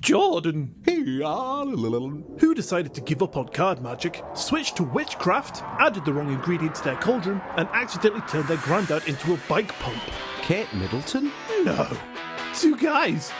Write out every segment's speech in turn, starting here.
Jordan, who decided to give up on card magic, switched to witchcraft, added the wrong ingredient to their cauldron, and accidentally turned their granddad into a bike pump. Kate Middleton? No. Two guys.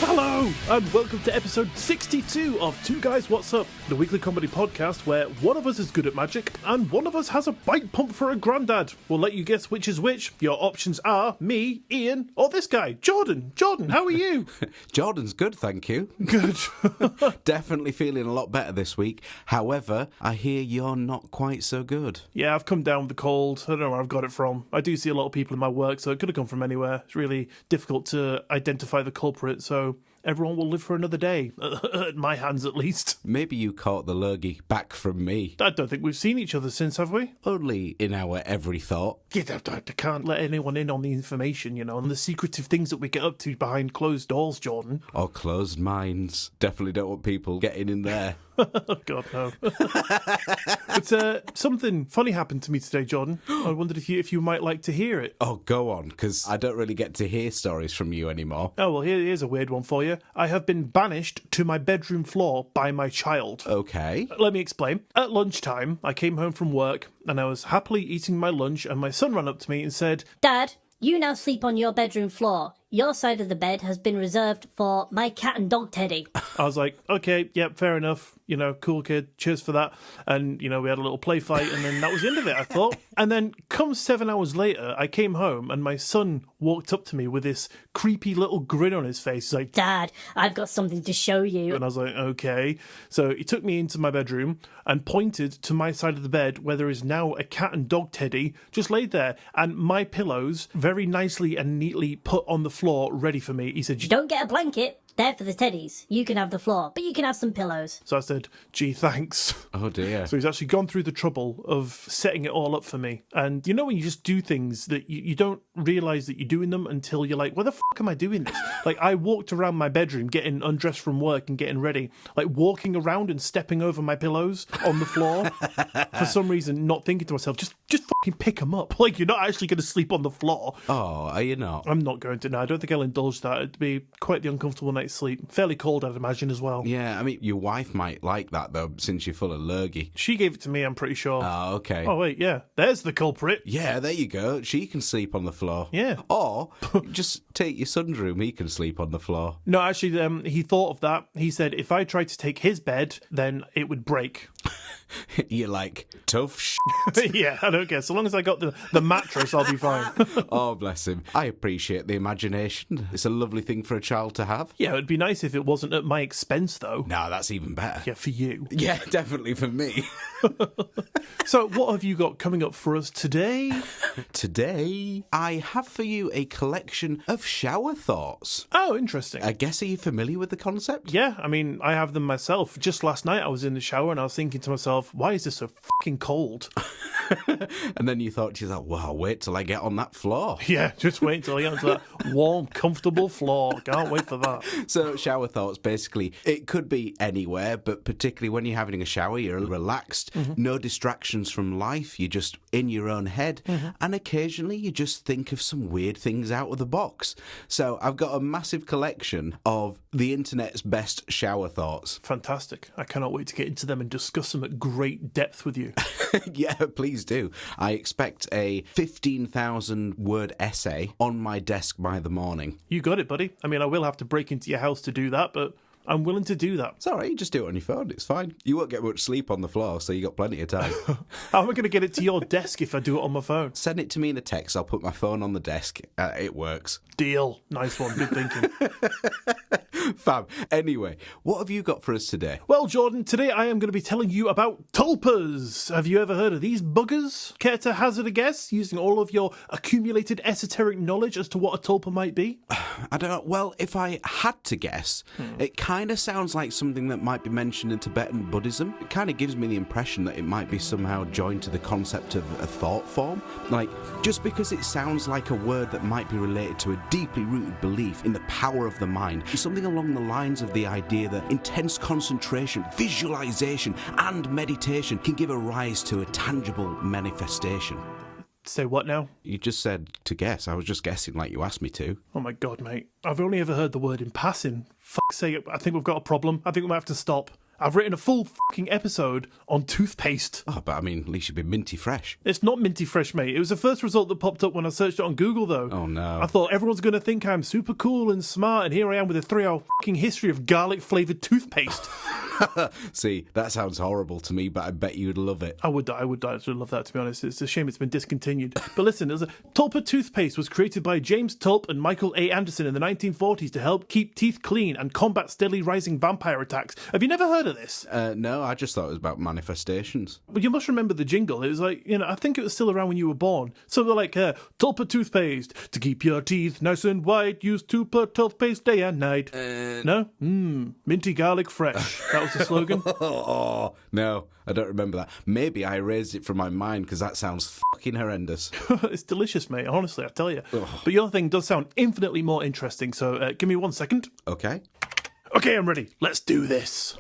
Hello, and welcome to episode 62 of Two Guys What's Up, the weekly comedy podcast where one of us is good at magic and one of us has a bike pump for a granddad. We'll let you guess which is which. Your options are me, Ian, or this guy, Jordan. Jordan, how are you? Jordan's good, thank you. Good. Definitely feeling a lot better this week. However, I hear you're not quite so good. Yeah, I've come down with the cold. I don't know where I've got it from. I do see a lot of people in my work, so it could have come from anywhere. It's really difficult to identify the culprit, so everyone will live for another day. At my hands, at least. Maybe you caught the lurgy back from me. I don't think we've seen each other since, have we? Only in our every thought. Yeah, I can't let anyone in on the information, you know, and the secretive things that we get up to behind closed doors, Jordan. Or closed minds. Definitely don't want people getting in there. Oh, God, no. But something funny happened to me today, Jordan. I wondered if you might like to hear it. Oh, go on, because I don't really get to hear stories from you anymore. Oh, well, here's a weird one for you. I have been banished to my bedroom floor by my child. Okay. Let me explain. At lunchtime, I came home from work and I was happily eating my lunch and my son ran up to me and said, Dad, you now sleep on your bedroom floor. Your side of the bed has been reserved for my cat and dog Teddy. I was like, okay, yep, fair enough. You know, cool kid, cheers for that. And, you know, we had a little play fight and then that was the end of it, I thought. And then come 7 hours later, I came home and my son walked up to me with this creepy little grin on his face. He's like, Dad, I've got something to show you. and I was like, okay. So he took me into my bedroom and pointed to my side of the bed where there is now a cat and dog Teddy just laid there. And my pillows very nicely and neatly put on the floor ready for me. He said, Don't get a blanket. They're for the teddies. You can have the floor, but you can have some pillows. So I said, gee, thanks. Oh, dear. So he's actually gone through the trouble of setting it all up for me. And you know when you just do things that you don't realise that you're doing them until you're like, why the fuck am I doing this? Like, I walked around my bedroom getting undressed from work and getting ready, like walking around and stepping over my pillows on the floor. For some reason, not thinking to myself, just fucking pick them up. Like, you're not actually going to sleep on the floor. Oh, are you not? I'm not going to. No, I don't think I'll indulge that. It'd be quite the uncomfortable night's sleep. Fairly cold, I'd imagine, as well. Yeah, I mean, your wife might like that, though, since you're full of lurgy. She gave it to me, I'm pretty sure. Oh, okay. Oh, wait, yeah. There's the culprit. Yeah, there you go. She can sleep on the floor. Yeah. Or just take your son's room. He can sleep on the floor. No, actually, he thought of that. He said if I tried to take his bed, then it would break. You're like, tough Yeah, I don't care. So long as I got the mattress, I'll be fine. Oh, bless him. I appreciate the imagination. It's a lovely thing for a child to have. Yeah, it'd be nice if it wasn't at my expense, though. No, that's even better. Yeah, for you. Yeah, definitely for me. So what have you got coming up for us today? Today, I have for you a collection of shower thoughts. Oh, interesting. I guess, are you familiar with the concept? Yeah, I mean, I have them myself. Just last night I was in the shower and I was thinking to myself, why is this so fucking cold? And then you thought to yourself, well, wait till I get on that floor. Yeah, just wait until I get onto that warm, comfortable floor. Can't wait for that. So shower thoughts, basically, it could be anywhere, but particularly when you're having a shower, you're relaxed, no distractions from life, you're just in your own head, and occasionally you just think of some weird things out of the box. So I've got a massive collection of the internet's best shower thoughts. Fantastic. I cannot wait to get into them and discuss them at great depth with you. Yeah, please do. I expect a 15,000 word essay on my desk by the morning. You got it, buddy. I mean, I will have to break into your house to do that, but I'm willing to do that. It's all right, you just do it on your phone, it's fine. You won't get much sleep on the floor, so you got plenty of time. How am I going to get it to your desk if I do it on my phone? Send it to me in a text, I'll put my phone on the desk. It works. Deal. Nice one. Good thinking. Fab. Anyway, what have you got for us today? Well, Jordan, today I am going to be telling you about tulpas. Have you ever heard of these buggers? Care to hazard a guess using all of your accumulated esoteric knowledge as to what a tulpa might be? I don't know. Well, if I had to guess, it kind of sounds like something that might be mentioned in Tibetan Buddhism. It kind of gives me the impression that it might be somehow joined to the concept of a thought form. Like, just because it sounds like a word that might be related to a deeply rooted belief in the power of the mind, something along the lines of the idea that intense concentration, visualization, and meditation can give a rise to a tangible manifestation. Say what now? You just said to guess. I was just guessing like you asked me to. Oh my god, mate. I've only ever heard the word in passing. Fuck's sake, I think we've got a problem. I think we might have to stop. I've written a full fucking episode on toothpaste. Oh, but I mean, at least you've been minty fresh. It's not minty fresh, mate. It was the first result that popped up when I searched it on Google, though. Oh, no. I thought everyone's going to think I'm super cool and smart, and here I am with a 3-hour fucking history of garlic-flavoured toothpaste. See, that sounds horrible to me, but I bet you'd love it. I would actually love that, to be honest. It's a shame it's been discontinued. But listen, Tulpa toothpaste was created by James Tulp and Michael A. Anderson in the 1940s to help keep teeth clean and combat steadily rising vampire attacks. Have you never heard of this? No, I just thought it was about manifestations. But you must remember the jingle. It was like, I think it was still around when you were born. Something like, Tulpa toothpaste. To keep your teeth nice and white, use Tulpa toothpaste day and night. No? Minty garlic fresh. That was the slogan. Oh, no, I don't remember that. Maybe I erased it from my mind because that sounds fucking horrendous. It's delicious, mate, honestly, I tell you. Ugh. But your thing does sound infinitely more interesting, so give me 1 second. Okay. Okay, I'm ready. Let's do this.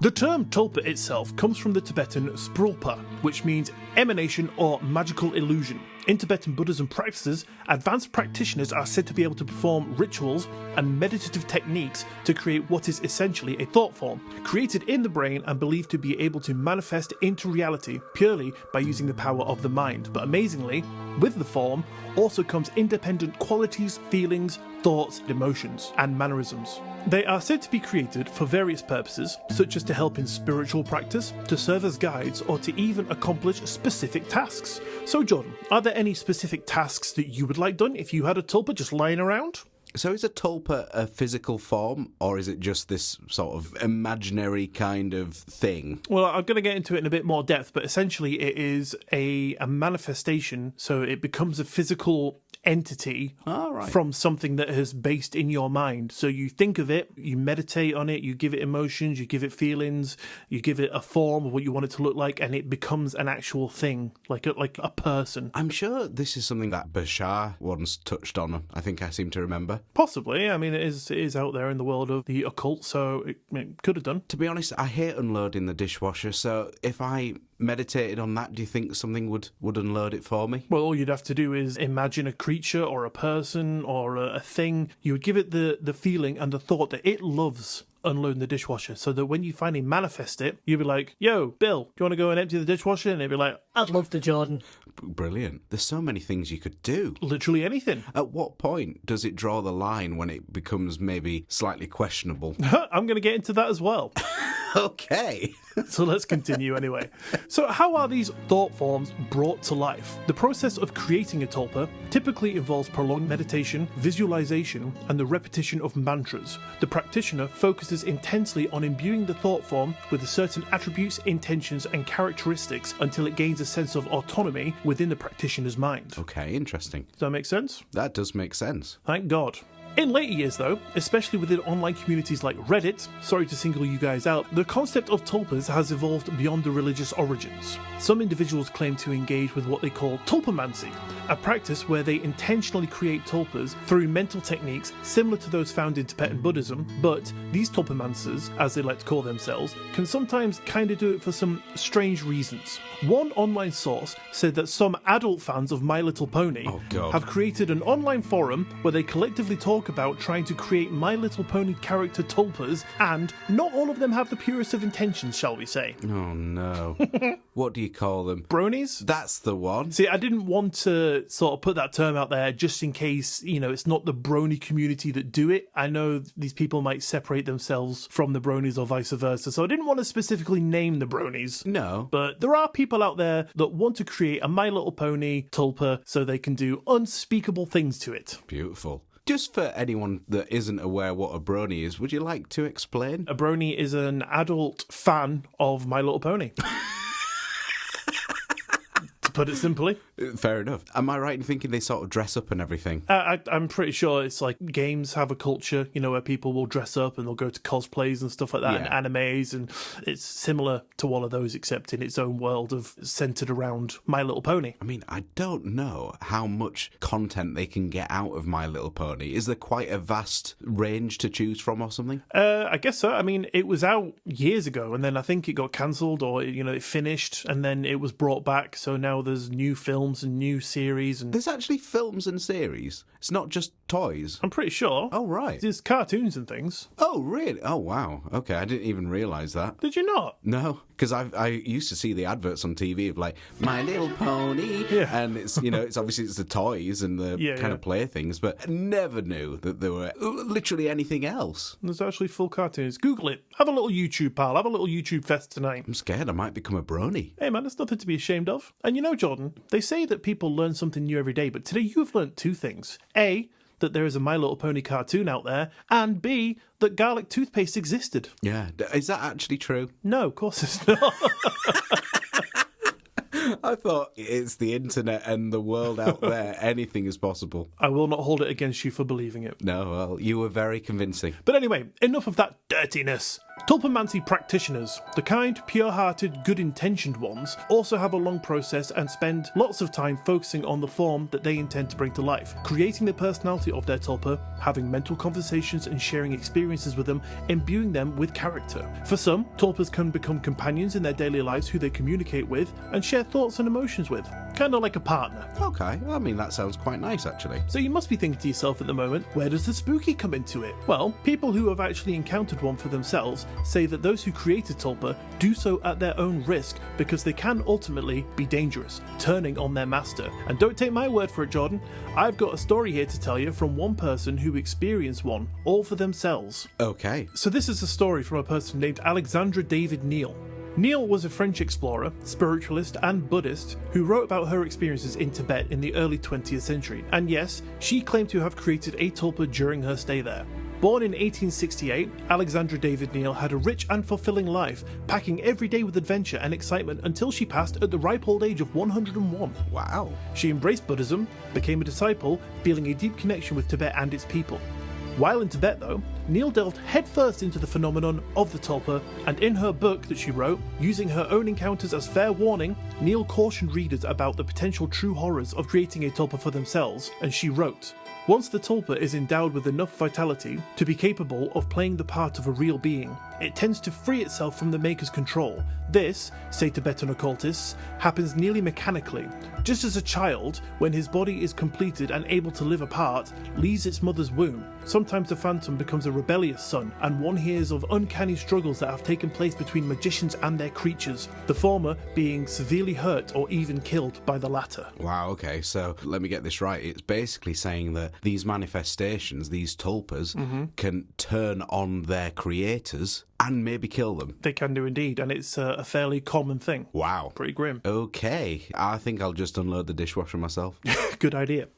The term tulpa itself comes from the Tibetan sprulpa, which means emanation or magical illusion. In Tibetan Buddhism practices, advanced practitioners are said to be able to perform rituals and meditative techniques to create what is essentially a thought form, created in the brain and believed to be able to manifest into reality purely by using the power of the mind. But amazingly, with the form also comes independent qualities, feelings, thoughts, emotions, and mannerisms. They are said to be created for various purposes, such as to help in spiritual practice, to serve as guides, or to even accomplish specific tasks. So Jordan, are there any specific tasks that you would like done if you had a tulpa just lying around? So is a tulpa a physical form, or is it just this sort of imaginary kind of thing? Well, I'm going to get into it in a bit more depth, but essentially it is a manifestation, so it becomes a physical entity from something that is based in your mind. So you think of it, you meditate on it, you give it emotions, you give it feelings, you give it a form of what you want it to look like, and it becomes an actual thing, like a person. I'm sure this is something that Bashar once touched on. I think I seem to remember. Possibly. I mean, it is out there in the world of the occult, so it could have done. To be honest, I hate unloading the dishwasher, so if I meditated on that, do you think something would unload it for me? Well, all you'd have to do is imagine a creature or a person or a thing. You would give it the feeling and the thought that it loves unloading the dishwasher, so that when you finally manifest it, you'd be like, yo, Bill, do you want to go and empty the dishwasher? And it'd be like, I'd love to, Jordan. Brilliant. There's so many things you could do. Literally anything. At what point does it draw the line when it becomes maybe slightly questionable? I'm going to get into that as well. Okay. So let's continue anyway. So how are these thought forms brought to life? The process of creating a tulpa typically involves prolonged meditation, visualization, and the repetition of mantras. The practitioner focuses intensely on imbuing the thought form with certain attributes, intentions, and characteristics until it gains a sense of autonomy within the practitioner's mind. Okay, interesting. Does that make sense? That does make sense. Thank God. In later years, though, especially within online communities like Reddit, sorry to single you guys out, the concept of tulpas has evolved beyond the religious origins. Some individuals claim to engage with what they call tulpamancy, a practice where they intentionally create tulpas through mental techniques similar to those found in Tibetan Buddhism, but these tulpamancers, as they like to call themselves, can sometimes kind of do it for some strange reasons. One online source said that some adult fans of My Little Pony have created an online forum where they collectively talk about trying to create My Little Pony character tulpas, and not all of them have the purest of intentions, shall we say. Oh no. What do you call them? Bronies? That's the one. See, I didn't want to sort of put that term out there just in case, it's not the brony community that do it. I know these people might separate themselves from the bronies or vice versa, so I didn't want to specifically name the bronies. No. But there are people out there that want to create a My Little Pony tulpa so they can do unspeakable things to it. Beautiful. Just for anyone that isn't aware what a brony is, would you like to explain? A brony is an adult fan of My Little Pony. to put it simply. Fair enough. Am I right in thinking they sort of dress up and everything? I'm pretty sure it's like games have a culture, where people will dress up and they'll go to cosplays and stuff like that, and animes, and it's similar to one of those, except in its own world of centered around My Little Pony. I mean, I don't know how much content they can get out of My Little Pony. Is there quite a vast range to choose from or something? I guess so. I mean, it was out years ago, and then I think it got cancelled, or it finished, and then it was brought back. So now there's new films and new series, and There's actually films and series. It's not just toys. I'm pretty sure. Oh, right. There's cartoons and things. Oh, really? Oh, wow. Okay, I didn't even realise that. Did you not? No, because I used to see the adverts on TV of like My Little Pony, and it's it's obviously it's the toys and the kind of playthings, but I never knew that there were literally anything else. There's actually full cartoons. Google it. Have a little YouTube, pal. Have a little YouTube fest tonight. I'm scared I might become a brony. Hey man, there's nothing to be ashamed of. And Jordan, they say that people learn something new every day, but today you've learnt two things. A, that there is a My Little Pony cartoon out there, and B, that garlic toothpaste existed. Yeah, is that actually true? No, of course it's not. I thought it's the internet and the world out there. Anything is possible. I will not hold it against you for believing it. No, well, you were very convincing. But anyway, enough of that dirtiness. Tulpamancy practitioners, the kind, pure-hearted, good-intentioned ones, also have a long process and spend lots of time focusing on the form that they intend to bring to life, creating the personality of their tulpa, having mental conversations and sharing experiences with them, imbuing them with character. For some, tulpas can become companions in their daily lives who they communicate with and share thoughts and emotions with, kind of like a partner. Okay, I mean, that sounds quite nice, actually. So you must be thinking to yourself at the moment, where does the spooky come into it? Well, people who have actually encountered one for themselves say that those who create a tulpa do so at their own risk because they can ultimately be dangerous, turning on their master. And don't take my word for it, Jordan. I've got a story here to tell you from one person who experienced one, all for themselves. Okay. So this is a story from a person named Alexandra David Neal. Neal was a French explorer, spiritualist and Buddhist who wrote about her experiences in Tibet in the early 20th century, and yes, she claimed to have created a tulpa during her stay there. Born in 1868, Alexandra David Neal had a rich and fulfilling life, packing every day with adventure and excitement until she passed at the ripe old age of 101. Wow. She embraced Buddhism, became a disciple, feeling a deep connection with Tibet and its people. While in Tibet, though, Neal delved headfirst into the phenomenon of the tulpa, and in her book that she wrote, using her own encounters as fair warning, Neal cautioned readers about the potential true horrors of creating a tulpa for themselves, and she wrote, "Once the tulpa is endowed with enough vitality to be capable of playing the part of a real being, it tends to free itself from the maker's control. This, say Tibetan occultists, happens nearly mechanically. Just as a child, when his body is completed and able to live apart, leaves its mother's womb, sometimes the phantom becomes a rebellious son, and one hears of uncanny struggles that have taken place between magicians and their creatures, the former being severely hurt or even killed by the latter." Wow, okay, so let me get this right. It's basically saying that these manifestations, these tulpas, can turn on their creators and maybe kill them. They can do indeed, and it's a fairly common thing. Wow. Pretty grim. Okay, I think I'll just unload the dishwasher myself. Good idea.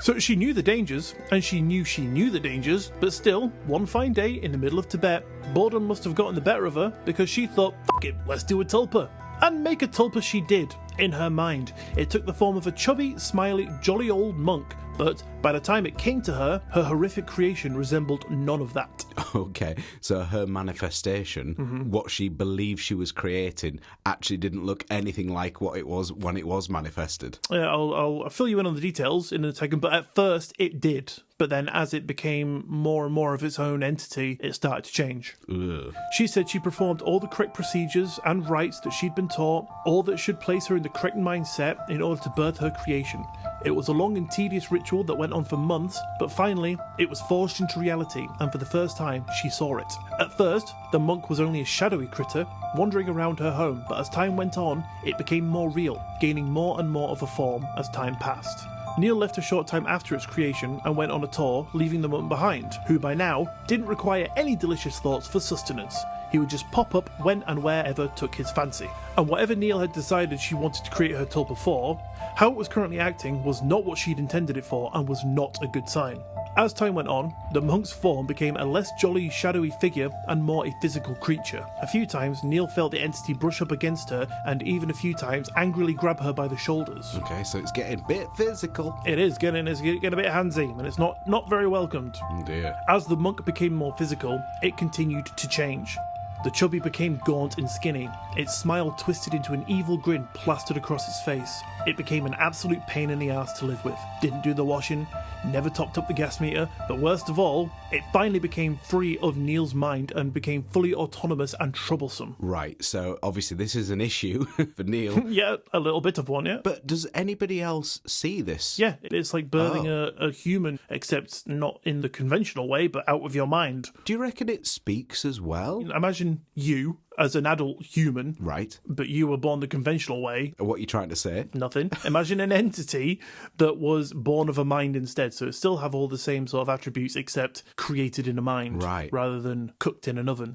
So she knew the dangers, and she knew the dangers, but still, one fine day in the middle of Tibet, boredom must have gotten the better of her because she thought, fuck it, let's do a tulpa. And make a tulpa she did, in her mind. It took the form of a chubby, smiley, jolly old monk, but by the time it came to her, her horrific creation resembled none of that. Okay, so her manifestation, what she believed she was creating, actually didn't look anything like what it was when it was manifested. I'll fill you in on the details in a second, but at first it did. But then as it became more and more of its own entity, it started to change. Ugh. She said she performed all the correct procedures and rites that she'd been taught, all that should place her in the correct mindset in order to birth her creation. It was a long and tedious ritual that went on for months, but finally, it was forged into reality, and for the first time, she saw it. At first, the monk was only a shadowy critter, wandering around her home, but as time went on, it became more real, gaining more and more of a form as time passed. Neal left a short time after its creation and went on a tour, leaving the monk behind, who by now didn't require any delicious thoughts for sustenance. He would just pop up when and wherever took his fancy. And whatever Neal had decided she wanted to create her tulpa for, how it was currently acting was not what she'd intended it for and was not a good sign. As time went on, the monk's form became a less jolly, shadowy figure and more a physical creature. A few times, Neil felt the entity brush up against her and even a few times angrily grab her by the shoulders. Okay, so it's getting a bit physical. It is getting a bit handsy, and it's not very welcomed. Oh dear. As the monk became more physical, it continued to change. The chubby became gaunt and skinny. Its smile twisted into an evil grin plastered across its face. It became an absolute pain in the ass to live with. Didn't do the washing, never topped up the gas meter, but worst of all, it finally became free of Neil's mind and became fully autonomous and troublesome. Right, so obviously this is an issue for Neil. Yeah, a little bit of one, yeah. But does anybody else see this? Yeah, it's like birthing a human, except not in the conventional way, but out of your mind. Do you reckon it speaks as well? Imagine you as an adult human, Right. but you were born the conventional way. What are you trying to say? Nothing. Imagine an entity that was born of a mind instead, so it still have all the same sort of attributes except created in a mind, Right. rather than cooked in an oven.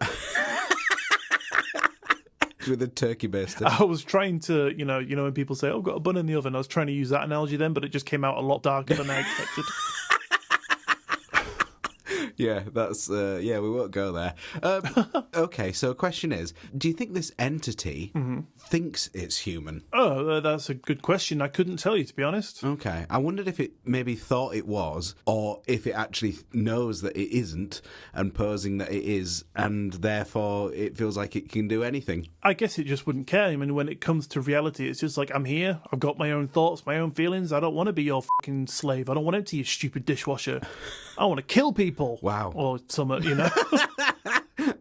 With a turkey baster. I was trying to, you know when people say, "Oh, I've got a bun in the oven," I was trying to use that analogy then, but it just came out a lot darker than I expected. Yeah, that's, we won't go there. Okay, so the question is, do you think this entity thinks it's human? Oh, that's a good question. I couldn't tell you, to be honest. Okay, I wondered if it maybe thought it was, or if it actually knows that it isn't, and posing that it is, and therefore it feels like it can do anything. I guess it just wouldn't care. I mean, when it comes to reality, it's just like, I'm here, I've got my own thoughts, my own feelings, I don't want to be your fucking slave, I don't want to empty your stupid dishwasher, I want to kill people. Wow. Or something, you know?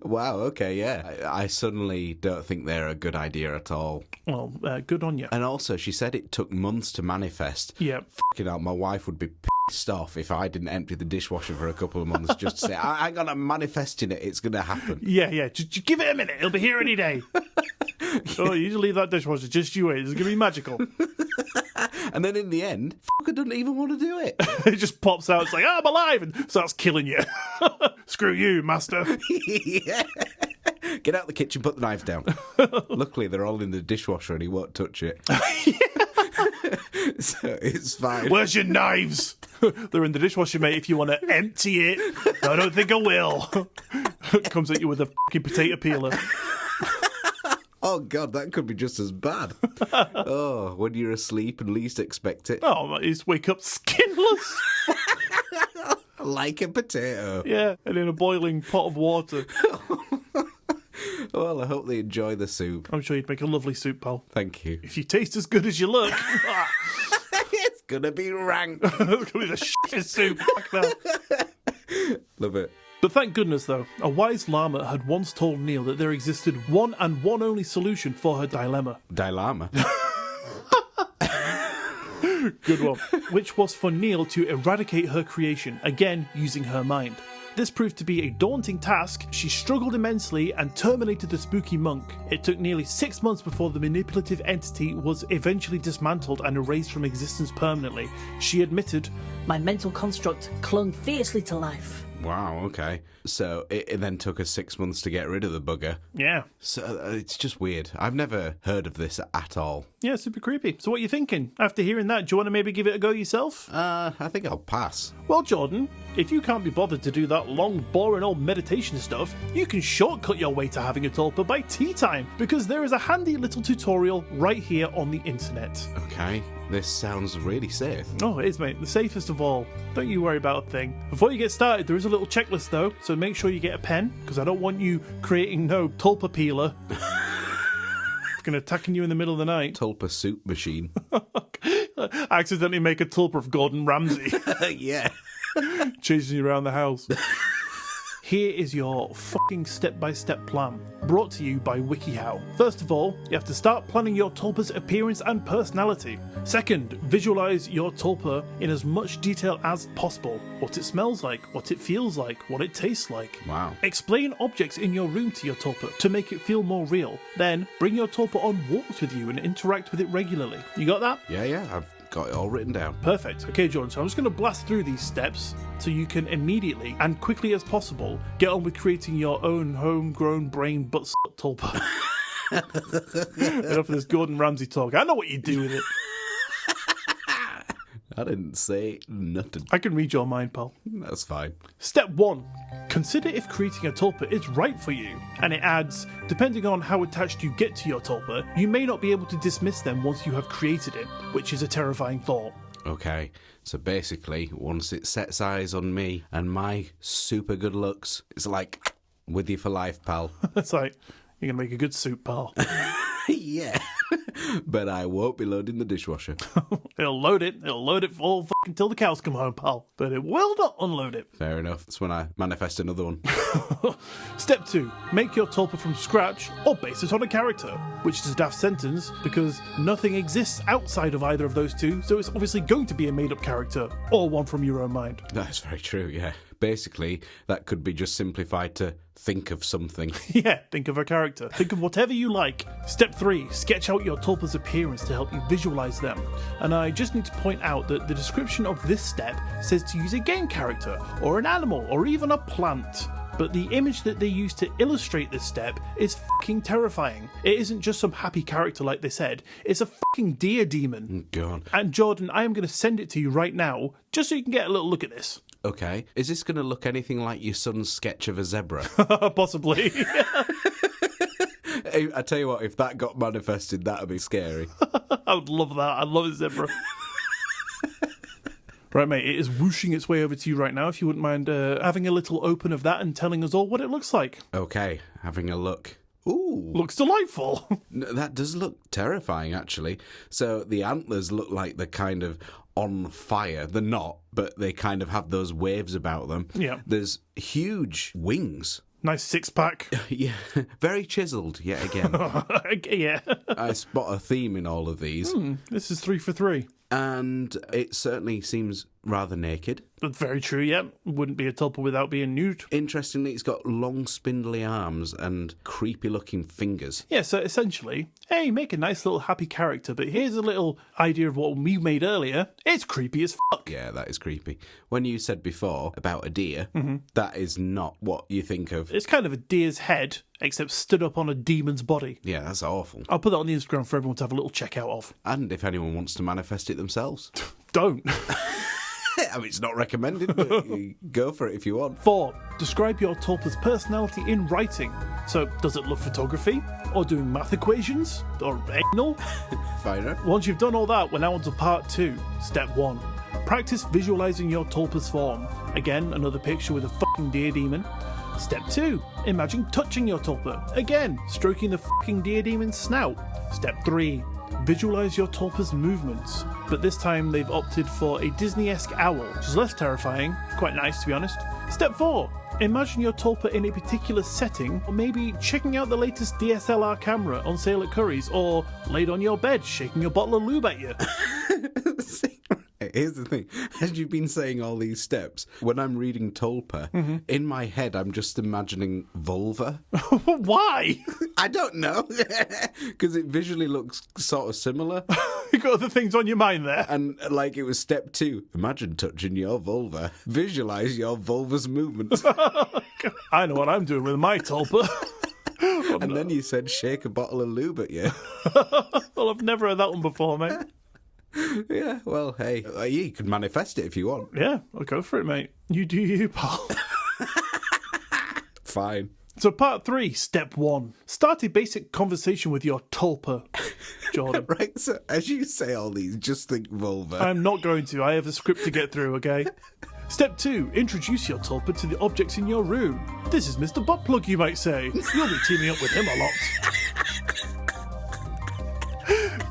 Wow, okay, yeah. I suddenly don't think they're a good idea at all. Well, good on you. And also, she said it took months to manifest. Yeah. Fucking hell, my wife would be pissed off if I didn't empty the dishwasher for a couple of months just to say, I'm going to manifest in it, it's going to happen. Yeah. Just give it a minute, it'll be here any day. Oh, you just leave that dishwasher, just you wait, it's going to be magical. And then in the end, fucker doesn't even want to do it. It just pops out, it's like, I'm alive, and starts killing you. Screw you, master. Yeah. Get out the kitchen, put the knives down. Luckily, they're all in the dishwasher and he won't touch it. So it's fine. Where's your knives? They're in the dishwasher, mate, if you want to empty it. I don't think I will. Comes at you with a fucking potato peeler. Oh, God, that could be just as bad. Oh, when you're asleep and least expect it. Oh, you just wake up skinless. Like a potato. Yeah, and in a boiling pot of water. Well, I hope they enjoy the soup. I'm sure you'd make a lovely soup, pal. Thank you. If you taste as good as you look. It's going to be rank. It's going to be the shittest soup. Fuck that. Love it. But thank goodness, though, a wise llama had once told Neil that there existed one and one only solution for her dilemma. Dilemma. Good one. Which was for Neil to eradicate her creation, again using her mind. This proved to be a daunting task. She struggled immensely and terminated the spooky monk. It took nearly 6 months before the manipulative entity was eventually dismantled and erased from existence permanently. She admitted, My mental construct clung fiercely to life. Wow, okay. So it then took us 6 months to get rid of the bugger. yeah. So it's just weird. I've never heard of this at all. Yeah, super creepy. So what are you thinking? After hearing that, do you want to maybe give it a go yourself? I think I'll pass. Well, Jordan, if you can't be bothered to do that long, boring old meditation stuff, you can shortcut your way to having a tulpa by tea time, because there is a handy little tutorial right here on the internet. Okay, this sounds really safe. Oh, it is, mate. The safest of all. Don't you worry about a thing. Before you get started, there is a little checklist, though, so make sure you get a pen, because I don't want you creating no tulpa peeler. It's going to attacking you in the middle of the night. Tulpa soup machine. Accidentally make a tulpa of Gordon Ramsay. Yeah. Chasing you around the house. Here is your fucking step-by-step plan, brought to you by WikiHow. First of all, you have to start planning your tulpa's appearance and personality. Second, visualize your tulpa in as much detail as possible. What it smells like, what it feels like, what it tastes like. Wow. Explain objects in your room to your tulpa to make it feel more real. Then, bring your tulpa on walks with you and interact with it regularly. You got that? Yeah, I've got it all written down. Perfect. Okay, Jordan, so I'm just going to blast through these steps so you can immediately and quickly as possible get on with creating your own homegrown brain butt tulpa. Enough of this Gordon Ramsay talk. I know what you do with it. I didn't say nothing. I can read your mind, pal. That's fine. Step 1. Consider if creating a tulpa is right for you. And it adds, depending on how attached you get to your tulpa, you may not be able to dismiss them once you have created it, which is a terrifying thought. Okay, so basically, once it sets eyes on me and my super good looks, it's like, with you for life, pal. It's like, you're going to make a good soup, pal. Yeah. But I won't be loading the dishwasher. It'll load it all fucking till the cows come home, pal. But it will not unload it. Fair enough. That's when I manifest another one. Step 2. Make your tulpa from scratch or base it on a character. Which is a daft sentence because nothing exists outside of either of those two, so it's obviously going to be a made-up character or one from your own mind. That's very true, yeah. Basically, that could be just simplified to think of something. Yeah, think of a character. Think of whatever you like. Step 3. Sketch out your tulpa's appearance to help you visualize them. And I just need to point out that the description of this step says to use a game character, or an animal, or even a plant. But the image that they use to illustrate this step is fucking terrifying. It isn't just some happy character like they said, it's a fucking deer demon. God. And Jordan, I am going to send it to you right now, just so you can get a little look at this. Okay. Is this going to look anything like your son's sketch of a zebra? Possibly. I tell you what, if that got manifested, that would be scary. I would love that. I'd love a zebra. Right, mate, it is whooshing its way over to you right now. If you wouldn't mind having a little open of that and telling us all what it looks like. Okay, having a look. Ooh. Looks delightful. That does look terrifying, actually. So the antlers look like they're kind of on fire. They're not, but they kind of have those waves about them. Yeah. There's huge wings. Nice six-pack. Yeah, very chiseled yet again. Yeah. I spot a theme in all of these. This is 3 for 3. And it certainly seems rather naked. That's very true, yeah. Wouldn't be a tulpa without being nude. Interestingly, it's got long, spindly arms and creepy-looking fingers. Yeah, so essentially, hey, make a nice little happy character, but here's a little idea of what we made earlier. It's creepy as fuck. Yeah, that is creepy. When you said before about a deer, that is not what you think of. It's kind of a deer's head, except stood up on a demon's body. Yeah, that's awful. I'll put that on the Instagram for everyone to have a little check out of. And if anyone wants to manifest it themselves. Don't. I mean, it's not recommended, but you go for it if you want. 4. Describe your tulpa's personality in writing. So, does it love photography? Or doing math equations? Or anal? Fine. Once you've done all that, we're now on to part 2. Step 1. Practice visualizing your tulpa's form. Again, another picture with a fucking deer demon. Step 2. Imagine touching your tulpa. Again, stroking the fucking deer demon's snout. Step 3. Visualize your tulpa's movements, but this time they've opted for a Disney-esque owl, which is less terrifying, quite nice to be honest. Step 4. Imagine your tulpa in a particular setting, or maybe checking out the latest DSLR camera on sale at Curry's, or laid on your bed shaking a bottle of lube at you. Here's the thing. As you've been saying all these steps, when I'm reading Tulpa, in my head I'm just imagining vulva. Why? I don't know. Because it visually looks sort of similar. You got other things on your mind there. And like it was step 2. Imagine touching your vulva. Visualise your vulva's movements. I know what I'm doing with my tulpa. And then you said shake a bottle of lube at you. Well, I've never heard that one before, mate. Yeah, well, hey, you can manifest it if you want. Yeah, I'll go for it, mate. You do you, pal. Fine. So part 3, step 1. Start a basic conversation with your tulpa, Jordan. Right, so as you say all these, just think vulva. I'm not going to. I have a script to get through, okay? Step 2. Introduce your tulpa to the objects in your room. This is Mr. Buttplug, you might say. You'll be teaming up with him a lot.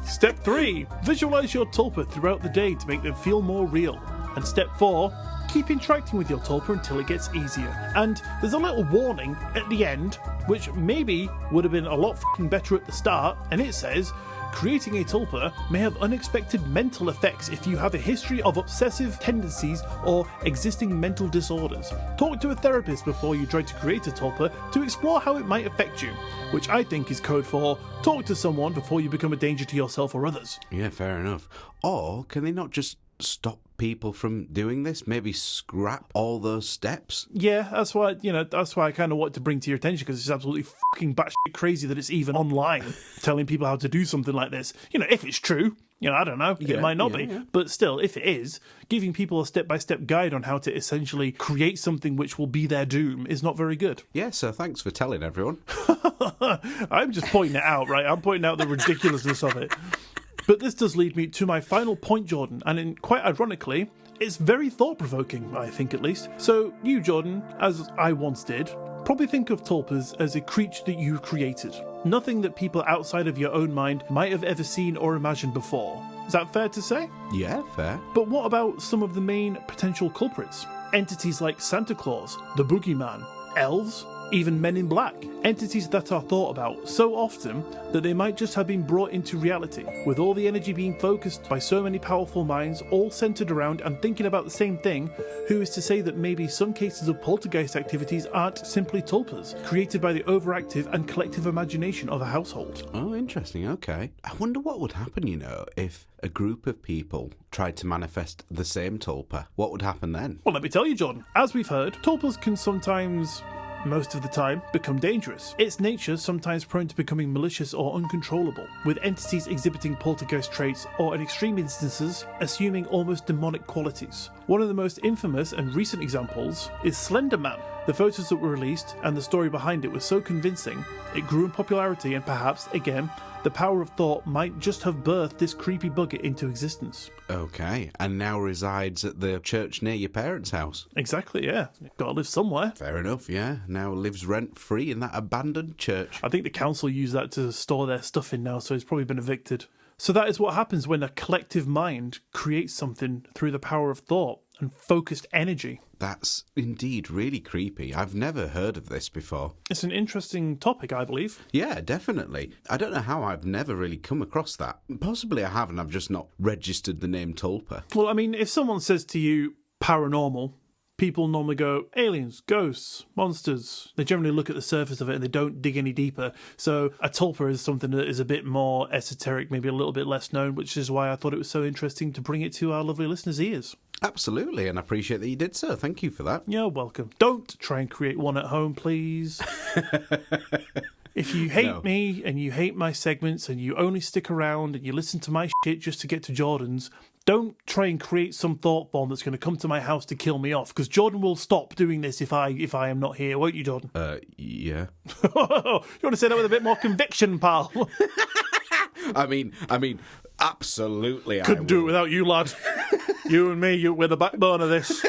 Step 3. Visualize your tulpa throughout the day to make them feel more real. And step 4. Keep interacting with your tulpa until it gets easier. And there's a little warning at the end, which maybe would have been a lot fucking better at the start, and it says, creating a tulpa may have unexpected mental effects if you have a history of obsessive tendencies or existing mental disorders. Talk to a therapist before you try to create a tulpa to explore how it might affect you, which I think is code for talk to someone before you become a danger to yourself or others. Yeah, fair enough. Or can they not just stop people from doing this? Maybe scrap all those steps? Yeah, that's why I kind of wanted to bring to your attention, because it's absolutely fucking batshit crazy that it's even online telling people how to do something like this. If it's true, I don't know, it might not be. Yeah. But still, if it is, giving people a step-by-step guide on how to essentially create something which will be their doom is not very good. Yeah, so thanks for telling everyone. I'm just pointing it out, right? I'm pointing out the ridiculousness of it. But this does lead me to my final point, Jordan, and quite ironically, it's very thought-provoking, I think at least. So you, Jordan, as I once did, probably think of tulpas as a creature that you've created. Nothing that people outside of your own mind might have ever seen or imagined before. Is that fair to say? Yeah, fair. But what about some of the main potential culprits? Entities like Santa Claus, the Boogeyman, elves, even Men in Black. Entities that are thought about so often that they might just have been brought into reality, with all the energy being focused by so many powerful minds, all centered around and thinking about the same thing. Who is to say that maybe some cases of poltergeist activities aren't simply tulpas, created by the overactive and collective imagination of a household? Oh, interesting, okay. I wonder what would happen, if a group of people tried to manifest the same tulpa. What would happen then? Well, let me tell you, Jordan. As we've heard, tulpas can sometimes, most of the time, become dangerous. Its nature sometimes prone to becoming malicious or uncontrollable, with entities exhibiting poltergeist traits or, in extreme instances, assuming almost demonic qualities. One of the most infamous and recent examples is Slender Man. The photos that were released and the story behind it was so convincing, it grew in popularity, and perhaps, again, the power of thought might just have birthed this creepy bugger into existence. Okay, and now resides at the church near your parents' house. Exactly, yeah. Gotta live somewhere. Fair enough, yeah. Now lives rent-free in that abandoned church. I think the council used that to store their stuff in now, so it's probably been evicted. So that is what happens when a collective mind creates something through the power of thought and focused energy. That's indeed really creepy. I've never heard of this before. It's an interesting topic, I believe. Yeah, definitely. I don't know how I've never really come across that. Possibly I haven't, I've just not registered the name Tulpa. Well, I mean, if someone says to you paranormal, people normally go aliens, ghosts, monsters. They generally look at the surface of it and they don't dig any deeper. So a tulpa is something that is a bit more esoteric, maybe a little bit less known, which is why I thought it was so interesting to bring it to our lovely listeners' ears. Absolutely, and I appreciate that you did so. Thank you for that. You're welcome. Don't try and create one at home, please. If you hate me and you hate my segments and you only stick around and you listen to my shit just to get to Jordan's, don't try and create some thought bomb that's going to come to my house to kill me off, because Jordan will stop doing this if I am not here, won't you, Jordan? Yeah. You want to say that with a bit more conviction, pal? I mean, absolutely. Couldn't do it without you, lad. You and me, we're the backbone of this.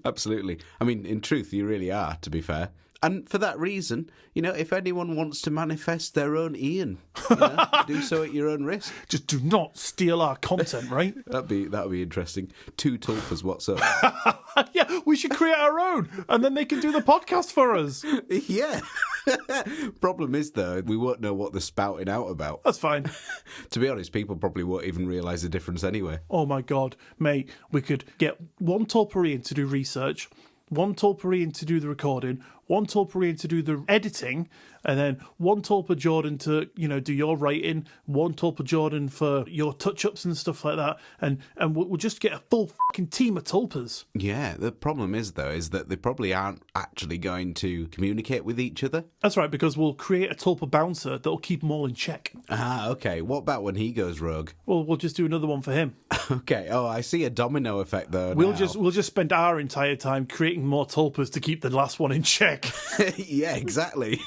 Absolutely. I mean, in truth, you really are, to be fair. And for that reason, if anyone wants to manifest their own Ian, do so at your own risk. Just do not steal our content, right? That'd be interesting. 2 tulpas, what's up? Yeah, we should create our own, and then they can do the podcast for us. Yeah. Problem is, though, we won't know what they're spouting out about. That's fine. To be honest, people probably won't even realise the difference anyway. Oh my God, mate, we could get one Tulparian to do research, one Tulparian to do the recording, one Tulparian to do the editing, and then one Tulpa Jordan to, do your writing, one Tulpa Jordan for your touch-ups and stuff like that, and we'll just get a full fucking team of Tulpas. Yeah, the problem is, though, is that they probably aren't actually going to communicate with each other. That's right, because we'll create a Tulpa bouncer that'll keep them all in check. Ah, okay. What about when he goes rogue? Well, we'll just do another one for him. Okay. Oh, I see a domino effect, though. We'll just spend our entire time creating more Tulpas to keep the last one in check. Yeah, exactly.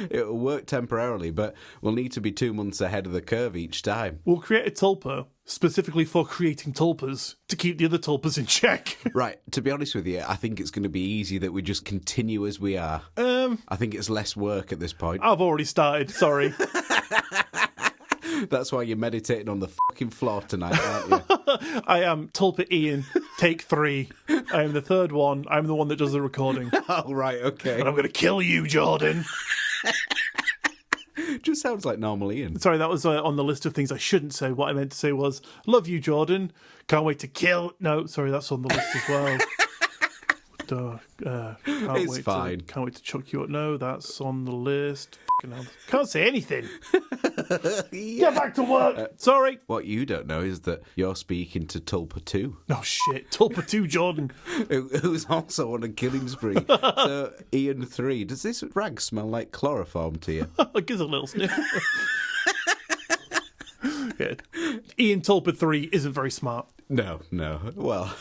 It'll work temporarily, but we'll need to be 2 months ahead of the curve each time. We'll create a tulpa specifically for creating tulpas to keep the other tulpas in check. Right, to be honest with you, I think it's going to be easy that we just continue as we are. I think it's less work at this point. I've already started, sorry. That's why you're meditating on the fucking floor tonight, aren't you? I am Tulpa Ian, take 3. I am the third one. I'm the one that does the recording. Oh, right, okay. And I'm going to kill you, Jordan. Just sounds like normal Ian. Sorry, that was on the list of things I shouldn't say. What I meant to say was, love you, Jordan. Can't wait to kill... No, sorry, that's on the list as well. It's fine. Can't wait to chuck you up. No, that's on the list. Fucking hell. Can't say anything. Get back to work. Sorry. What you don't know is that you're speaking to Tulpa 2. Oh, shit. Tulpa 2 Jordan. Who's also on a killing spree. So, Ian 3, does this rag smell like chloroform to you? Gives a little sniff. Yeah. Ian Tulpa 3 isn't very smart. No. Well,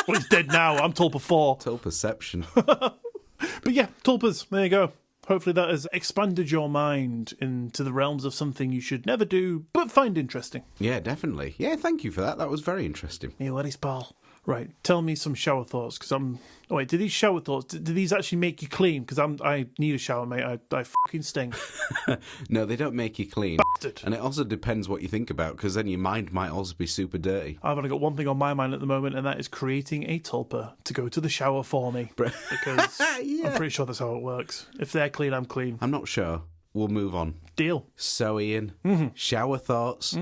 Well, he's dead now. I'm Tulpa 4. Tulpaception. But yeah, Tulpas, there you go. Hopefully that has expanded your mind into the realms of something you should never do, but find interesting. Yeah, definitely. Yeah, thank you for that. That was very interesting. Yeah, what is pal? Right, tell me some shower thoughts, because I'm... Oh, wait, do these shower thoughts, do these actually make you clean? Because I need a shower, mate. I fucking stink. No, they don't make you clean. Bastard. And it also depends what you think about, because then your mind might also be super dirty. I've only got one thing on my mind at the moment, and that is creating a tulpa to go to the shower for me. Because Yeah. I'm pretty sure that's how it works. If they're clean, I'm clean. I'm not sure. We'll move on. Deal. So, Ian, shower thoughts.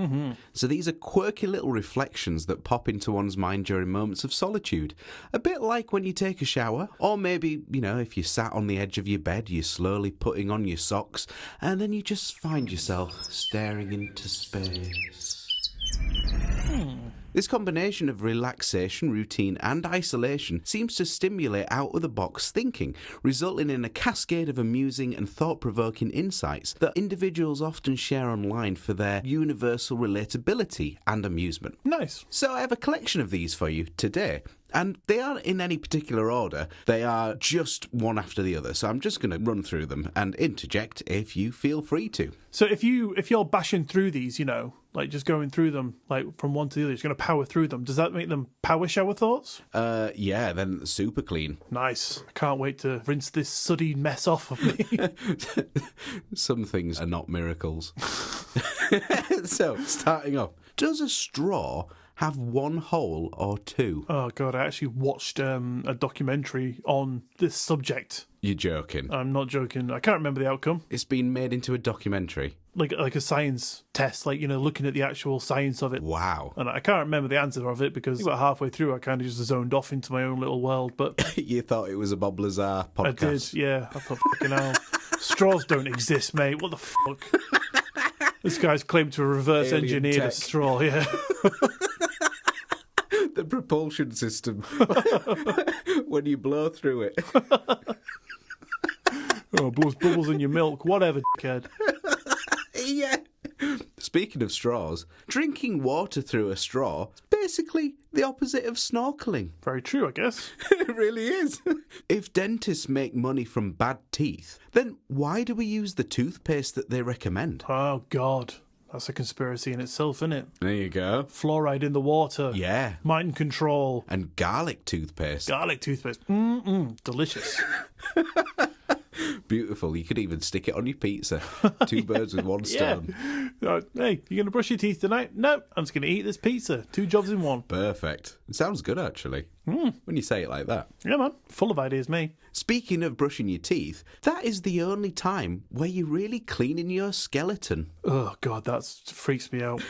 So these are quirky little reflections that pop into one's mind during moments of solitude. A bit like when you take a shower, or maybe, if you sat on the edge of your bed, you're slowly putting on your socks, and then you just find yourself staring into space. This combination of relaxation, routine and isolation seems to stimulate out-of-the-box thinking, resulting in a cascade of amusing and thought-provoking insights that individuals often share online for their universal relatability and amusement. Nice. So I have a collection of these for you today. And they aren't in any particular order. They are just one after the other. So I'm just going to run through them and interject if you feel free to. So if you're bashing through these, like just going through them, like from one to the other, you're going to power through them. Does that make them power shower thoughts? Yeah, then super clean. Nice. I can't wait to rinse this sooty mess off of me. Some things are not miracles. So, starting off, does a straw have one hole or two? Oh, God, I actually watched a documentary on this subject. You're joking. I'm not joking. I can't remember the outcome. It's been made into a documentary. Like a science test, looking at the actual science of it. Wow. And I can't remember the answer of it because about halfway through I kind of just zoned off into my own little world. But You thought it was a Bob Lazar podcast. I did, yeah. I thought, fucking hell. Straws don't exist, mate. What the fuck? This guy's claimed to have reverse engineered a straw, yeah. The propulsion system. When you blow through it. Oh, blows bubbles in your milk. Whatever, dickhead. Yeah. Speaking of straws, drinking water through a straw is basically the opposite of snorkeling. Very true, I guess. It really is. If dentists make money from bad teeth, then why do we use the toothpaste that they recommend? Oh, God. That's a conspiracy in itself, isn't it? There you go. Fluoride in the water. Yeah. Mind control. And garlic toothpaste. Garlic toothpaste. Delicious. Beautiful. You could even stick it on your pizza. Two birds with one stone. Yeah. Hey, you going to brush your teeth tonight? No, I'm just going to eat this pizza. 2 jobs in 1. Perfect. It sounds good, actually. When you say it like that. Yeah, man. Full of ideas, me. Speaking of brushing your teeth, that is the only time where you're really cleaning your skeleton. Oh, God, that freaks me out.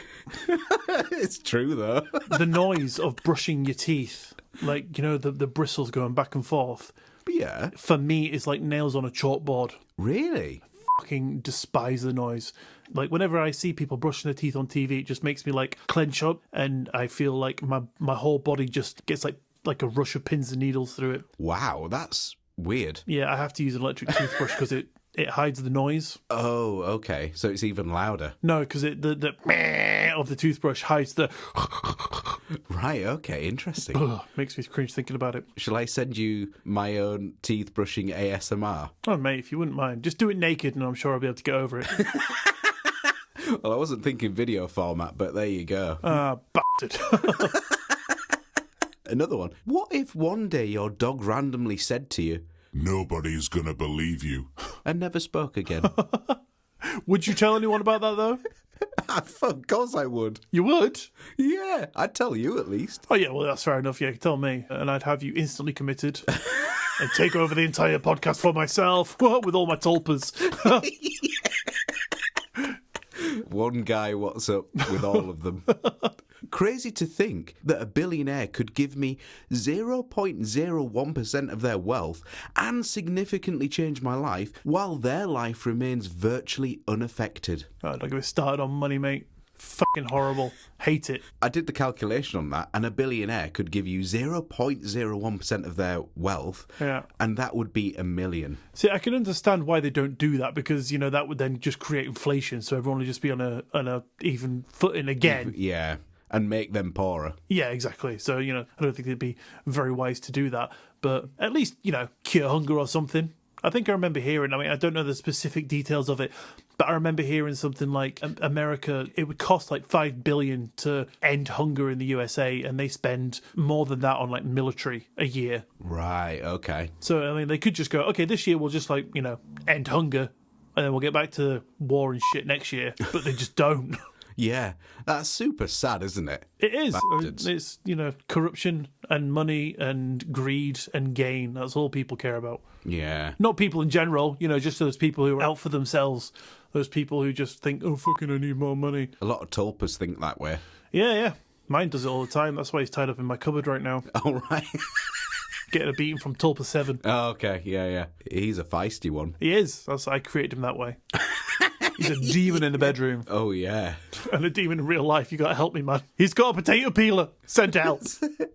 It's true, though. The noise of brushing your teeth. Like, the bristles going back and forth. Yeah. For me, it's like nails on a chalkboard. Really? Fucking despise the noise. Like, whenever I see people brushing their teeth on TV, it just makes me, clench up, and I feel like my whole body just gets, like a rush of pins and needles through it. Wow, that's weird. Yeah, I have to use an electric toothbrush because it hides the noise. Oh, okay. So it's even louder. No, because the meh of the toothbrush hides the... Right, okay, interesting. Makes me cringe thinking about it. Shall I send you my own teeth brushing ASMR? Oh, mate, if you wouldn't mind. Just do it naked and I'm sure I'll be able to get over it. Well, I wasn't thinking video format, but there you go. Bastard. Another one. What if one day your dog randomly said to you, "Nobody's gonna believe you," and never spoke again? Would you tell anyone about that, though? Of course I would. You would? Yeah, I'd tell you at least. Oh, yeah, well, that's fair enough. Yeah, tell me. And I'd have you instantly committed and take over the entire podcast for myself with all my tulpas. One guy, what's up with all of them? Crazy to think that a billionaire could give me 0.01% of their wealth and significantly change my life while their life remains virtually unaffected. Oh, don't get me started on money, mate. Fucking horrible. Hate it. I did the calculation on that, and a billionaire could give you 0.01% of their wealth, Yeah. and that would be $1 million. See, I can understand why they don't do that, because, you know, that would then just create inflation, so everyone would just be on a even footing again. Yeah, and make them poorer. Yeah, exactly. So, you know, I don't think it'd be very wise to do that. But at least, you know, cure hunger or something. I think I remember hearing, I mean, I don't know the specific details of it, but I remember hearing something like America, it would cost like $5 billion to end hunger in the USA, and they spend more than that on like military a year. Right, okay. So, I mean, they could just go, okay, this year we'll just like, you know, end hunger, and then we'll get back to war and shit next year. But they just don't. Yeah, that's super sad, isn't it? It is. Bastards. It's, you know, corruption and money and greed and gain. That's all people care about. Yeah. Not people in general, you know, just those people who are out for themselves. Those people who just think, oh, fucking, I need more money. A lot of tulpas think that way. Yeah. Mine does it all the time. That's why he's tied up in my cupboard right now. All right. Getting a beating from Tulpa 7. Oh, okay, yeah. He's a feisty one. He is. I created him that way. He's a demon in the bedroom. Oh, yeah. And a demon in real life. You got to help me, man. He's got a potato peeler. Sent out.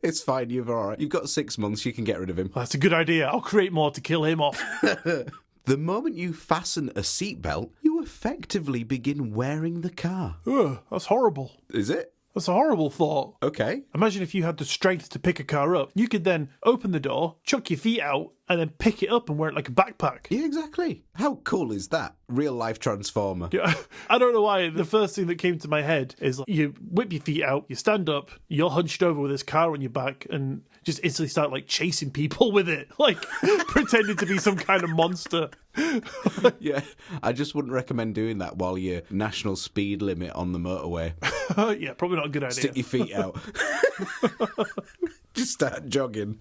It's fine, you're all right. You've got 6 months, you can get rid of him. That's a good idea. I'll create more to kill him off. The moment you fasten a seatbelt, you effectively begin wearing the car. Ugh, that's horrible. Is it? That's a horrible thought. Okay. Imagine if you had the strength to pick a car up. You could then open the door, chuck your feet out, and then pick it up and wear it like a backpack. Yeah, exactly. How cool is that? Real life transformer. Yeah, I don't know why. The first thing that came to my head is like, you whip your feet out, you stand up, you're hunched over with this car on your back, and just instantly start like chasing people with it, like pretending to be some kind of monster. Yeah, I just wouldn't recommend doing that while you're national speed limit on the motorway. Yeah, probably not a good idea. Stick your feet out. Just start jogging.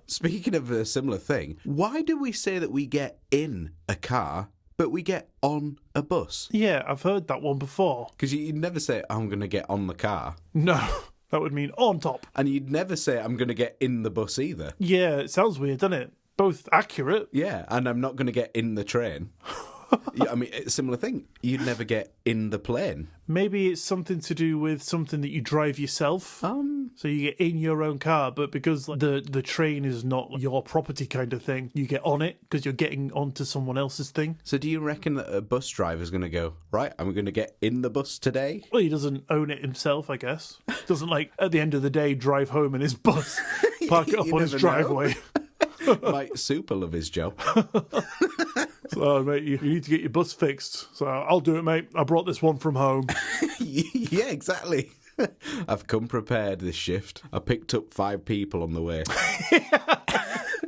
Speaking of a similar thing, why do we say that we get in a car, but we get on a bus? Yeah, I've heard that one before. Because you'd never say, I'm going to get on the car. No, that would mean on top. And you'd never say, I'm going to get in the bus either. Yeah, it sounds weird, doesn't it? Both accurate. Yeah, and I'm not going to get in the train. Yeah, I mean, it's a similar thing. You'd never get in the plane. Maybe it's something to do with something that you drive yourself. So you get in your own car, but because the train is not your property kind of thing, you get on it because you're getting onto someone else's thing. So do you reckon that a bus driver's going to go, right, I'm going to get in the bus today? Well, he doesn't own it himself, I guess. Doesn't, like, at the end of the day, drive home in his bus, park it up You on his never know. driveway. Might super love his job. So, mate, you need to get your bus fixed. So I'll do it, mate. I brought this one from home. Yeah, exactly. I've come prepared this shift. I picked up 5 people on the way.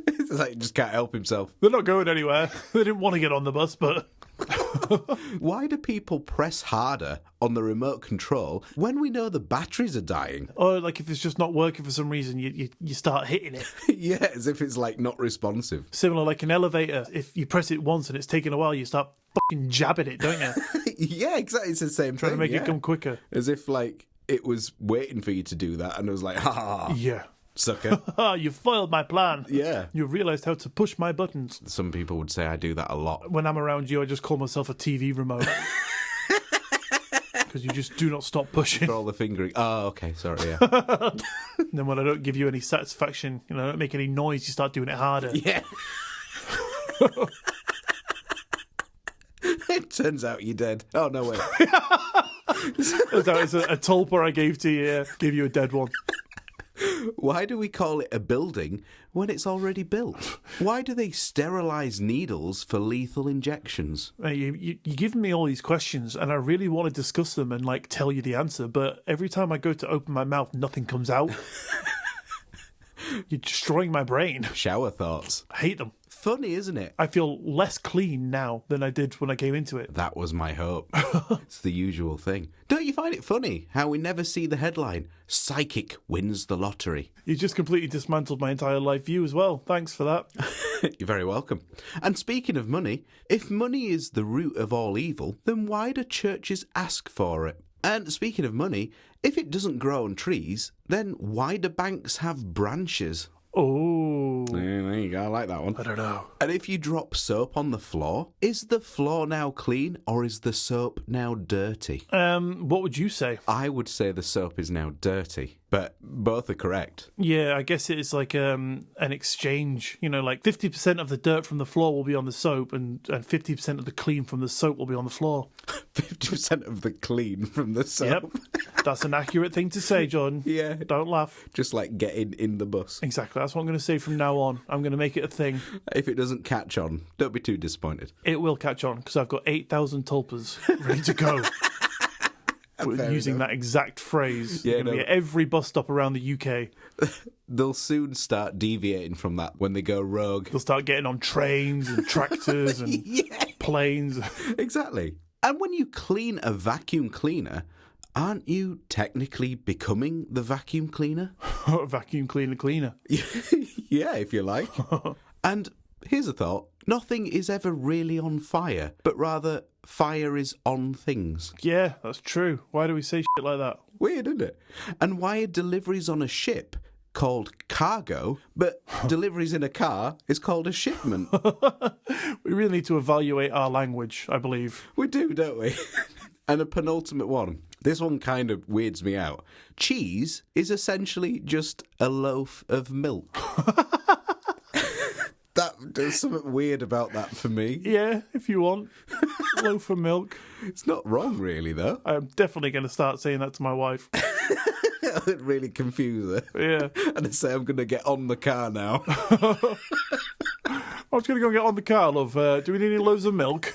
It's like he just can't help himself. They're not going anywhere. They didn't want to get on the bus, but... Why do people press harder on the remote control when we know the batteries are dying? Or, like, if it's just not working for some reason, you start hitting it. Yeah, as if it's like not responsive. Similar, like an elevator. If you press it once and it's taking a while, you start fucking jabbing it, don't you? Yeah, exactly. It's the same Trying thing. to make yeah. it come quicker. As if like it was waiting for you to do that, and it was like, ha, Yeah. sucker. You foiled my plan. Yeah. You realised how to push my buttons. Some people would say I do that a lot. When I'm around you, I just call myself a TV remote. Because you just do not stop pushing. For all the fingering. Oh, okay, sorry, yeah. And then when I don't give you any satisfaction, I don't make any noise, you start doing it harder. Yeah. It turns out you're dead. Oh, no way. That was a tulpa I gave to you. Yeah. Gave you a dead one. Why do we call it a building when it's already built? Why do they sterilise needles for lethal injections? You're giving me all these questions, and I really want to discuss them and like tell you the answer, but every time I go to open my mouth, nothing comes out. You're destroying my brain. Shower thoughts. I hate them. Funny, isn't it? I feel less clean now than I did when I came into it. That was my hope. It's the usual thing. Don't you find it funny how we never see the headline, Psychic wins the lottery? You just completely dismantled my entire life view as well. Thanks for that. You're very welcome. And speaking of money, if money is the root of all evil, then why do churches ask for it? And speaking of money, if it doesn't grow on trees, then why do banks have branches? Oh. Yeah, there you go. I like that one. I don't know. And if you drop soap on the floor, is the floor now clean or is the soap now dirty? What would you say? I would say the soap is now dirty, but both are correct. Yeah, I guess it's like an exchange. You know, like 50% of the dirt from the floor will be on the soap and 50% of the clean from the soap will be on the floor. 50% of the clean from the soap. Yep. That's an accurate thing to say, John. Yeah. Don't laugh. Just like getting in the bus. Exactly. That's what I'm going to say from now on. I'm going to make it a thing. If it doesn't catch on, don't be too disappointed. It will catch on because I've got 8,000 tulpas ready to go. Using that exact phrase. Yeah, Going to be at every bus stop around the UK. They'll soon start deviating from that when they go rogue. They'll start getting on trains and tractors and planes. Exactly. And when you clean a vacuum cleaner, aren't you technically becoming the vacuum cleaner? Vacuum cleaner. Yeah, if you like. And here's a thought. Nothing is ever really on fire, but rather fire is on things. Yeah, that's true. Why do we say shit like that? Weird, isn't it? And why are deliveries on a ship called cargo, but deliveries in a car is called a shipment? We really need to evaluate our language, I believe. We do, don't we? And a penultimate one. This one kind of weirds me out. Cheese is essentially just a loaf of milk. There's something weird about that for me. Yeah, if you want. Loaf of milk. It's not wrong, really, though. I'm definitely going to start saying that to my wife. It really confuse her. Yeah. And I say I'm going to get on the car now. I was going to go and get on the car, love. Do we need any loaves of milk?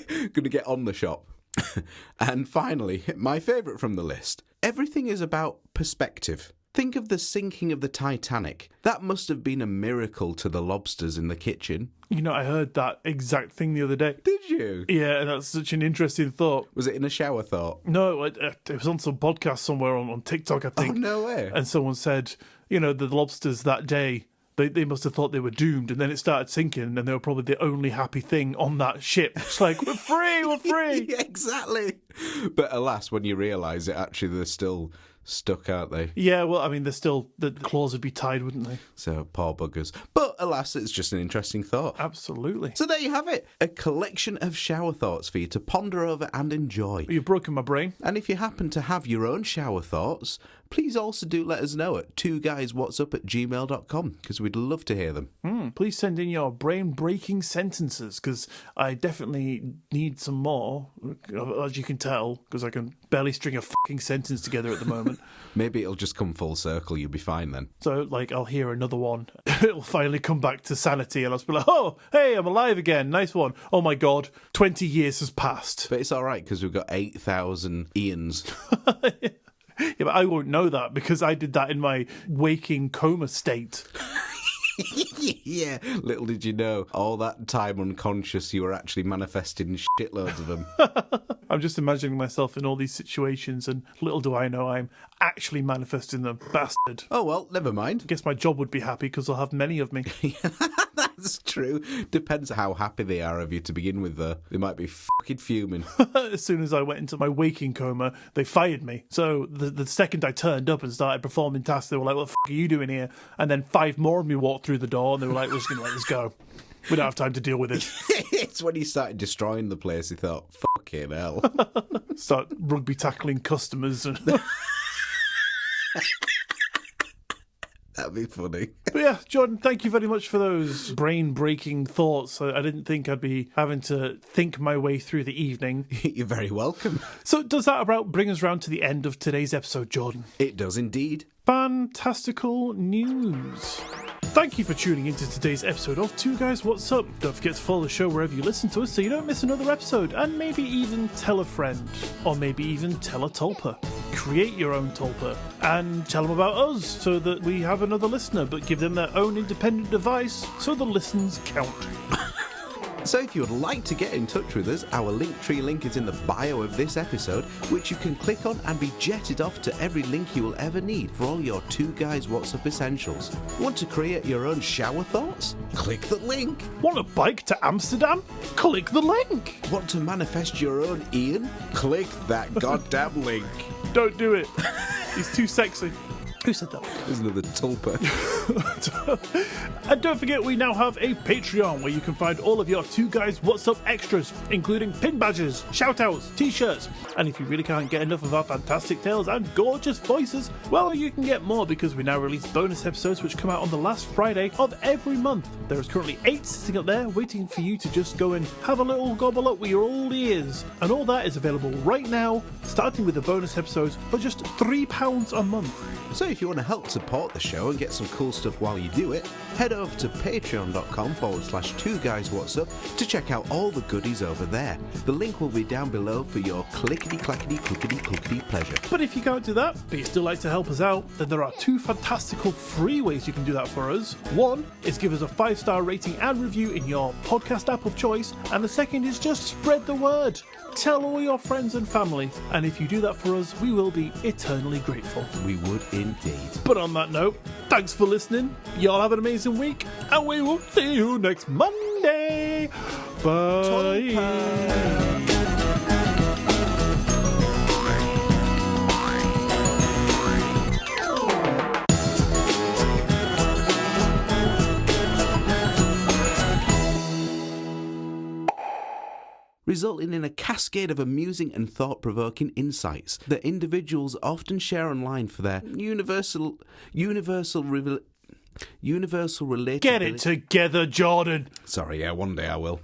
Going to get on the shop. And finally, my favourite from the list. Everything is about perspective. Think of the sinking of the Titanic. That must have been a miracle to the lobsters in the kitchen. You know, I heard that exact thing the other day. Did you? Yeah, and that's such an interesting thought. Was it in a shower thought? No, it was on some podcast somewhere on TikTok, I think. Oh, no way. And someone said, you know, the lobsters that day, they must have thought they were doomed, and then it started sinking, and they were probably the only happy thing on that ship. It's like, we're free, we're free. Yeah, exactly. But alas, when you realise it, actually they're still stuck, aren't they? Yeah, well, I mean, they're still, the claws would be tied, wouldn't they? So, poor buggers. But alas, it's just an interesting thought. Absolutely. So there you have it. A collection of shower thoughts for you to ponder over and enjoy. You've broken my brain. And if you happen to have your own shower thoughts, please also do let us know at twoguyswhatsup@gmail.com, because we'd love to hear them. Please send in your brain-breaking sentences, because I definitely need some more, as you can tell, because I can barely string a fucking sentence together at the moment. Maybe it'll just come full circle. You'll be fine then. So, like, I'll hear another one. It'll finally come back to sanity, and I'll just be like, oh, hey, I'm alive again. Nice one. Oh, my God, 20 years has passed. But it's all right, because we've got 8,000 Ians. Yeah, but I won't know that, because I did that in my waking coma state. Yeah, little did you know, all that time unconscious, you were actually manifesting shitloads of them. I'm just imagining myself in all these situations, and little do I know I'm actually manifesting them. Bastard. Oh, well, never mind. Guess my job would be happy, because I'll have many of me. That's true. Depends how happy they are of you to begin with, though. They might be fucking fuming. As soon as I went into my waking coma, they fired me. So the second I turned up and started performing tasks, they were like, what the fuck are you doing here? And then 5 more of me walked through the door, and they were like, we're just going to let this go. We don't have time to deal with it. It's when he started destroying the place, he thought, fucking hell. Start rugby tackling customers. And That'd be funny. But yeah, Jordan, thank you very much for those brain-breaking thoughts. I didn't think I'd be having to think my way through the evening. You're very welcome. So does that about bring us round to the end of today's episode, Jordan? It does indeed. Fantastical news. Thank you for tuning into today's episode of Two Guys What's Up. Don't forget to follow the show wherever you listen to us so you don't miss another episode, and maybe even tell a friend, or maybe even tell a tulpa. Create your own tulpa and tell them about us so that we have another listener, but give them their own independent device so the listens count. So if you would like to get in touch with us, our Linktree link is in the bio of this episode, which you can click on and be jetted off to every link you will ever need for all your Two Guys What's Up essentials. Want to create your own shower thoughts? Click the link. Want a bike to Amsterdam? Click the link. Want to manifest your own Ian? Click that goddamn link. Don't do it. He's too sexy. Who said that? There's another Tulpa. And don't forget, we now have a Patreon where you can find all of your Two Guys What's Up extras, including pin badges, shoutouts, t-shirts, and if you really can't get enough of our fantastic tales and gorgeous voices, well, you can get more because we now release bonus episodes which come out on the last Friday of every month. There is currently 8 sitting up there waiting for you to just go and have a little gobble up with your old ears, and all that is available right now, starting with the bonus episodes for just £3 a month. So if you want to help support the show and get some cool stuff while you do it, head over to patreon.com/2guyswhatsup to check out all the goodies over there. The link will be down below for your clickety-clackety-clickety-clickety pleasure. But if you can't do that, but you still like to help us out, then there are 2 fantastical free ways you can do that for us. One is give us a 5-star rating and review in your podcast app of choice, and the second is just spread the word. Tell all your friends and family, and if you do that for us, we will be eternally grateful. We would indeed. But on that note, thanks for listening. Y'all have an amazing week, and we will see you next Monday. Bye. Tulpa. Resulting in a cascade of amusing and thought-provoking insights that individuals often share online for their universal relatability. Get it together, Jordan. Sorry, yeah, one day I will.